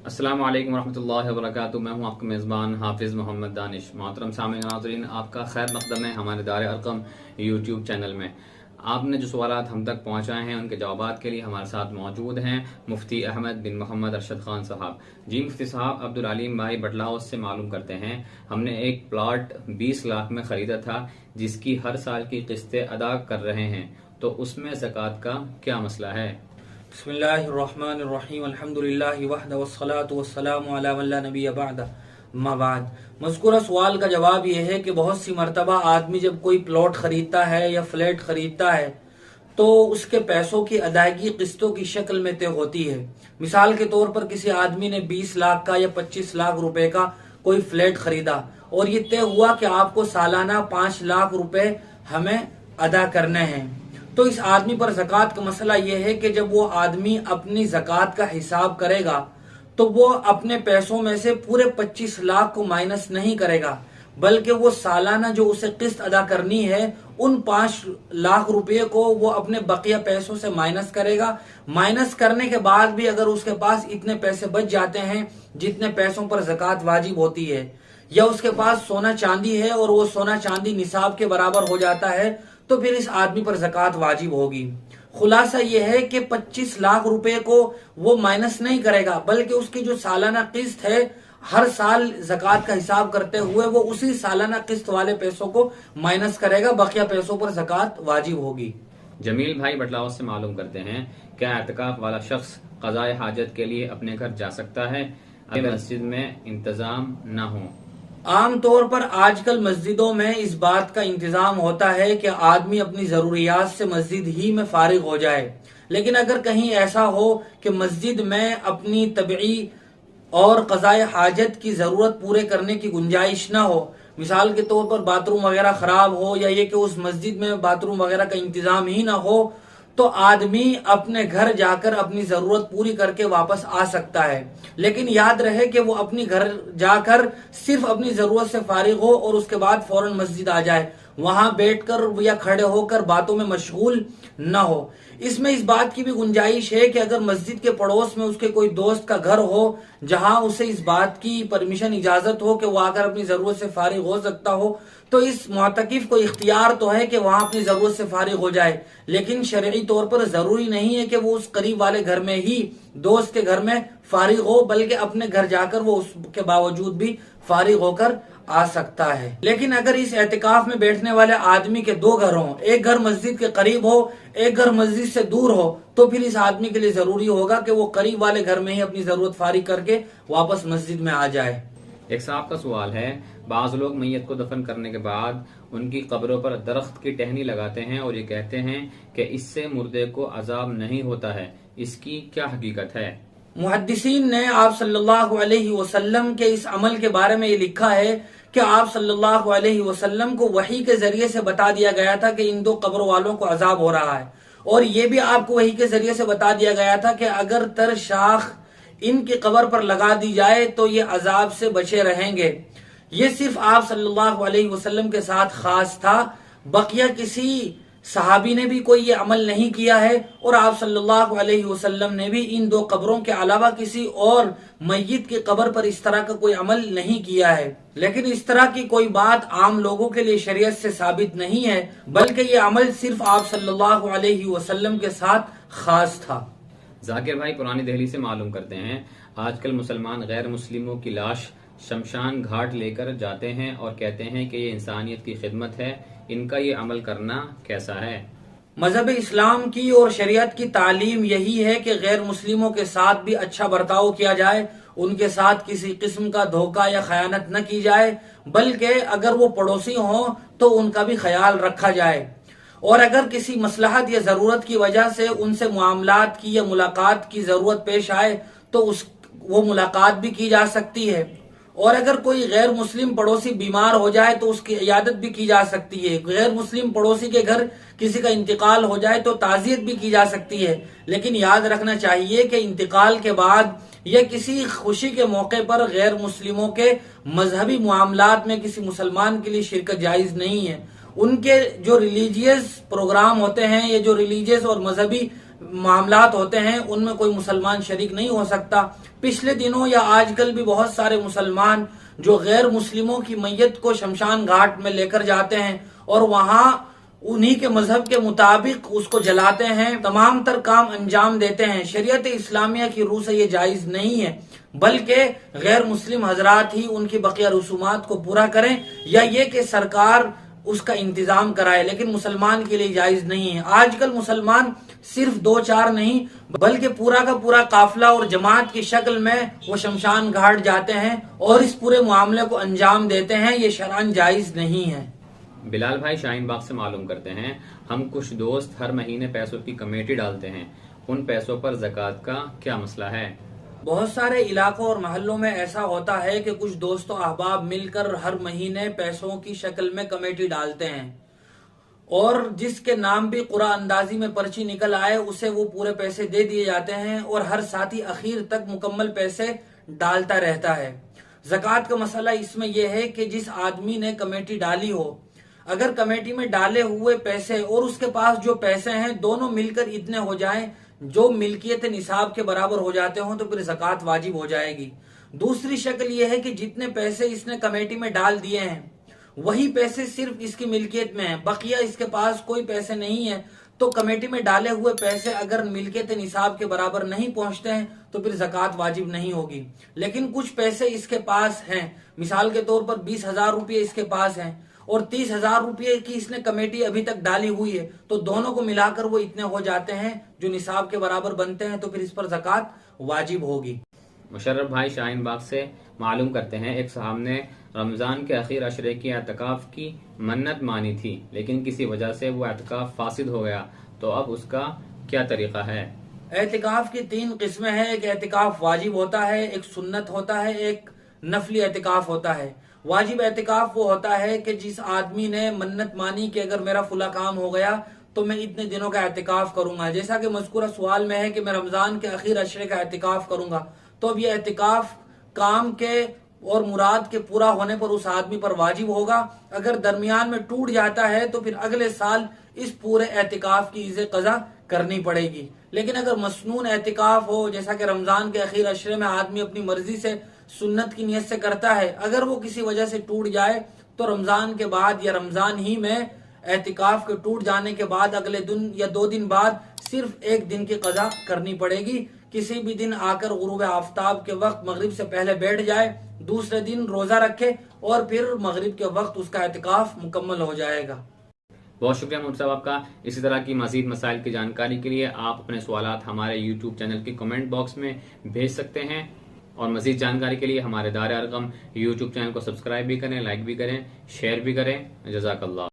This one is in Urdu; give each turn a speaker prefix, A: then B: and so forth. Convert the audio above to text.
A: السلام علیکم ورحمۃ اللہ وبرکاتہ. میں ہوں آپ کا میزبان حافظ محمد دانش. محترم سامعین ناظرین، آپ کا خیر مقدم ہے ہمارے دار ارقم یوٹیوب چینل میں. آپ نے جو سوالات ہم تک پہنچائے ہیں ان کے جوابات کے لیے ہمارے ساتھ موجود ہیں مفتی احمد بن محمد ارشد خان صاحب. جی مفتی صاحب، عبدالعلیم بھائی بٹلہ ہاؤس سے معلوم کرتے ہیں، ہم نے ایک پلاٹ 20 لاکھ میں خریدا تھا جس کی ہر سال کی قسطیں ادا کر رہے ہیں، تو اس میں زکوٰۃ کا کیا مسئلہ ہے؟
B: بسم اللہ الرحمن الرحیم. الحمدللہ وحدہ والصلاة والسلام علی من لا نبی بعدہ. اما بعد، مذکورہ سوال کا جواب یہ ہے کہ بہت سی مرتبہ آدمی جب کوئی پلاٹ خریدتا ہے یا فلیٹ خریدتا ہے تو اس کے پیسوں کی ادائیگی قسطوں کی شکل میں طے ہوتی ہے. مثال کے طور پر کسی آدمی نے 20 لاکھ کا یا 25 لاکھ روپے کا کوئی فلیٹ خریدا اور یہ طے ہوا کہ آپ کو سالانہ 5 لاکھ روپے ہمیں ادا کرنے ہیں، تو اس آدمی پر زکوٰۃ کا مسئلہ یہ ہے کہ جب وہ آدمی اپنی زکوٰۃ کا حساب کرے گا تو وہ اپنے پیسوں میں سے پورے 25 لاکھ کو مائنس نہیں کرے گا، بلکہ وہ سالانہ جو اسے قسط ادا کرنی ہے ان 5 لاکھ روپے کو وہ اپنے بقیہ پیسوں سے مائنس کرے گا. مائنس کرنے کے بعد بھی اگر اس کے پاس اتنے پیسے بچ جاتے ہیں جتنے پیسوں پر زکوٰۃ واجب ہوتی ہے، یا اس کے پاس سونا چاندی ہے اور وہ سونا چاندی نصاب کے برابر ہو جاتا ہے، تو پھر اس آدمی پر زکوٰۃ واجب ہوگی. خلاصہ یہ ہے کہ 25 لاکھ روپے کو وہ مائنس نہیں کرے گا، بلکہ اس کی جو سالانہ قسط ہے ہر سال زکوٰۃ کا حساب کرتے ہوئے وہ اسی سالانہ قسط والے پیسوں کو مائنس کرے گا، بقیہ پیسوں پر زکوٰۃ واجب ہوگی.
A: جمیل بھائی بٹلہ ہاؤس سے معلوم کرتے ہیں، کیا اعتکاف والا شخص قضاء حاجت کے لیے اپنے گھر جا سکتا ہے اگر مسجد میں انتظام نہ ہو؟
B: عام طور پر آج کل مسجدوں میں اس بات کا انتظام ہوتا ہے کہ آدمی اپنی ضروریات سے مسجد ہی میں فارغ ہو جائے، لیکن اگر کہیں ایسا ہو کہ مسجد میں اپنی طبعی اور قضاء حاجت کی ضرورت پورے کرنے کی گنجائش نہ ہو، مثال کے طور پر باتھ روم وغیرہ خراب ہو یا یہ کہ اس مسجد میں باتھ روم وغیرہ کا انتظام ہی نہ ہو، تو آدمی اپنے گھر جا کر اپنی ضرورت پوری کر کے واپس آ سکتا ہے. لیکن یاد رہے کہ وہ اپنی گھر جا کر صرف اپنی ضرورت سے فارغ ہو اور اس کے بعد فوراً مسجد آ جائے، وہاں بیٹھ کر یا کھڑے ہو کر باتوں میں مشغول نہ ہو. اس میں اس بات کی بھی گنجائش ہے کہ اگر مسجد کے پڑوس میں اس کے کوئی دوست کا گھر ہو جہاں اسے اس بات کی پرمیشن اجازت ہو کہ وہ آ کر اپنی ضرورت سے فارغ ہو سکتا ہو، تو اس معتکف کو اختیار تو ہے کہ وہاں اپنی ضرورت سے فارغ ہو جائے، لیکن شرعی طور پر ضروری نہیں ہے کہ وہ اس قریب والے گھر میں ہی دوست کے گھر میں فارغ ہو، بلکہ اپنے گھر جا کر وہ اس کے باوجود بھی فارغ ہو کر آ سکتا ہے. لیکن اگر اس اعتکاف میں بیٹھنے والے آدمی کے 2 گھر ہوں، ایک گھر مسجد کے قریب ہو، ایک گھر مسجد سے دور ہو، تو پھر اس آدمی کے لیے ضروری ہوگا کہ وہ قریب والے گھر میں ہی اپنی ضرورت فارغ کر کے واپس مسجد میں آ جائے.
A: ایک صاحب کا سوال ہے، بعض لوگ میت کو دفن کرنے کے بعد ان کی قبروں پر درخت کی ٹہنی لگاتے ہیں اور یہ کہتے ہیں کہ اس سے مردے کو عذاب نہیں ہوتا ہے، اس کی کیا حقیقت ہے؟
B: محدثین نے آپ صلی اللہ علیہ وسلم کے اس عمل کے بارے میں یہ لکھا ہے کہ آپ صلی اللہ علیہ وسلم کو وحی کے ذریعے سے بتا دیا گیا تھا کہ ان 2 قبروں والوں کو عذاب ہو رہا ہے، اور یہ بھی آپ کو وحی کے ذریعے سے بتا دیا گیا تھا کہ اگر تر شاخ ان کی قبر پر لگا دی جائے تو یہ عذاب سے بچے رہیں گے. یہ صرف آپ صلی اللہ علیہ وسلم کے ساتھ خاص تھا، بقیہ کسی صحابی نے بھی کوئی یہ عمل نہیں کیا ہے، اور آپ صلی اللہ علیہ وسلم نے بھی ان 2 قبروں کے علاوہ کسی اور میت کی قبر پر اس طرح کا کوئی عمل نہیں کیا ہے. لیکن اس طرح کی کوئی بات عام لوگوں کے لیے شریعت سے ثابت نہیں ہے، بلکہ یہ عمل صرف آپ صلی اللہ علیہ وسلم کے ساتھ خاص تھا.
A: ذاکر بھائی پرانی دہلی سے معلوم کرتے ہیں، آج کل مسلمان غیر مسلموں کی لاش شمشان گھاٹ لے کر جاتے ہیں اور کہتے ہیں کہ یہ انسانیت کی خدمت ہے، ان کا یہ عمل کرنا کیسا ہے؟
B: مذہب اسلام کی اور شریعت کی تعلیم یہی ہے کہ غیر مسلموں کے ساتھ بھی اچھا برتاؤ کیا جائے، ان کے ساتھ کسی قسم کا دھوکہ یا خیانت نہ کی جائے، بلکہ اگر وہ پڑوسی ہوں تو ان کا بھی خیال رکھا جائے، اور اگر کسی مصلحت یا ضرورت کی وجہ سے ان سے معاملات کی یا ملاقات کی ضرورت پیش آئے تو وہ ملاقات بھی کی جا سکتی ہے، اور اگر کوئی غیر مسلم پڑوسی بیمار ہو جائے تو اس کی عیادت بھی کی جا سکتی ہے. غیر مسلم پڑوسی کے گھر کسی کا انتقال ہو جائے تو تعزیت بھی کی جا سکتی ہے. لیکن یاد رکھنا چاہیے کہ انتقال کے بعد یا کسی خوشی کے موقع پر غیر مسلموں کے مذہبی معاملات میں کسی مسلمان کے لیے شرکت جائز نہیں ہے. ان کے جو ریلیجیس پروگرام ہوتے ہیں یا جو ریلیجیس اور مذہبی معاملات ہوتے ہیں ان میں کوئی مسلمان شریک نہیں ہو سکتا. پچھلے دنوں یا آج کل بھی بہت سارے مسلمان جو غیر مسلموں کی میت کو شمشان گھاٹ میں لے کر جاتے ہیں اور وہاں انہی کے مذہب کے مطابق اس کو جلاتے ہیں، تمام تر کام انجام دیتے ہیں. شریعت اسلامیہ کی روح سے یہ جائز نہیں ہے، بلکہ غیر مسلم حضرات ہی ان کی بقیہ رسومات کو پورا کریں یا یہ کہ سرکار اس کا انتظام کرائے، لیکن مسلمان کے لیے جائز نہیں ہے. آج کل مسلمان صرف 2-4 نہیں بلکہ پورا کا پورا قافلہ اور جماعت کی شکل میں وہ شمشان گھاٹ جاتے ہیں اور اس پورے معاملے کو انجام دیتے ہیں. یہ شرعاً جائز نہیں ہے.
A: بلال بھائی شاہین باغ سے معلوم کرتے ہیں، ہم کچھ دوست ہر مہینے پیسوں کی کمیٹی ڈالتے ہیں، ان پیسوں پر زکوٰۃ کا کیا مسئلہ ہے؟
B: بہت سارے علاقوں اور محلوں میں ایسا ہوتا ہے کہ کچھ دوست و احباب مل کر ہر مہینے پیسوں کی شکل میں کمیٹی ڈالتے ہیں اور جس کے نام بھی قرعہ اندازی میں پرچی نکل آئے اسے وہ پورے پیسے دے دیے جاتے ہیں اور ہر ساتھی اخیر تک مکمل پیسے ڈالتا رہتا ہے. زکوٰۃ کا مسئلہ اس میں یہ ہے کہ جس آدمی نے کمیٹی ڈالی ہو، اگر کمیٹی میں ڈالے ہوئے پیسے اور اس کے پاس جو پیسے ہیں دونوں مل کر اتنے ہو جائیں جو ملکیت نصاب کے برابر ہو جاتے ہوں تو پھر زکوٰۃ واجب ہو جائے گی. دوسری شکل یہ ہے کہ جتنے پیسے اس نے کمیٹی میں ڈال دیے ہیں وہی پیسے صرف اس کی ملکیت میں ہیں، بقیہ اس کے پاس کوئی پیسے نہیں ہیں، تو کمیٹی میں ڈالے ہوئے پیسے اگر ملکیت نصاب کے برابر نہیں پہنچتے ہیں تو پھر زکوٰۃ واجب نہیں ہوگی. لیکن کچھ پیسے اس کے پاس ہیں، مثال کے طور پر 20,000 روپے اس کے پاس ہیں اور 30,000 روپے کی اس نے کمیٹی ابھی تک ڈالی ہوئی ہے، تو دونوں کو ملا کر وہ اتنے ہو جاتے ہیں جو نصاب کے برابر بنتے ہیں، تو پھر اس پر زکوٰۃ واجب ہوگی.
A: مشرف بھائی شاہین باغ سے معلوم کرتے ہیں، ایک صاحب نے رمضان کے اخیر عشرے کی اعتکاف کی منت مانی تھی لیکن کسی وجہ سے وہ اعتکاف فاسد ہو گیا، تو اب اس کا کیا طریقہ ہے؟
B: اعتکاف کی 3 قسمیں ہیں. ایک اعتکاف واجب ہوتا ہے، ایک سنت ہوتا ہے، ایک نفلی اعتکاف ہوتا ہے. واجب اعتکاف وہ ہوتا ہے کہ جس آدمی نے منت مانی کہ اگر میرا فلاں کام ہو گیا تو میں اتنے دنوں کا اعتکاف کروں گا، جیسا کہ مذکورہ سوال میں ہے کہ میں رمضان کے اخیر عشرے کا اعتکاف کروں گا، تو اب یہ اعتکاف کام کے اور مراد کے پورا ہونے پر اس آدمی پر واجب ہوگا. اگر درمیان میں ٹوٹ جاتا ہے تو پھر اگلے سال اس پورے اعتکاف کی عزت قضا کرنی پڑے گی. لیکن اگر مسنون اعتکاف ہو، جیسا کہ رمضان کے اخیر عشرے میں آدمی اپنی مرضی سے سنت کی نیت سے کرتا ہے، اگر وہ کسی وجہ سے ٹوٹ جائے تو رمضان کے بعد یا رمضان ہی میں اعتکاف کے ٹوٹ جانے کے بعد اگلے دن یا 2 دن بعد صرف 1 دن کی قضا کرنی پڑے گی. کسی بھی دن آ کر غروب آفتاب کے وقت مغرب سے پہلے بیٹھ جائے، دوسرے دن روزہ رکھے اور پھر مغرب کے وقت اس کا اعتکاف مکمل ہو جائے گا.
A: بہت شکریہ محمد صاحب آپ کا. اسی طرح کی مزید مسائل کی جانکاری کے لیے آپ اپنے سوالات ہمارے YouTube چینل کے کمنٹ باکس میں بھیج سکتے ہیں، اور مزید جانکاری کے لیے ہمارے دار ارقم YouTube چینل کو سبسکرائب بھی کریں، لائک بھی کریں، شیئر بھی کریں. جزاک اللہ.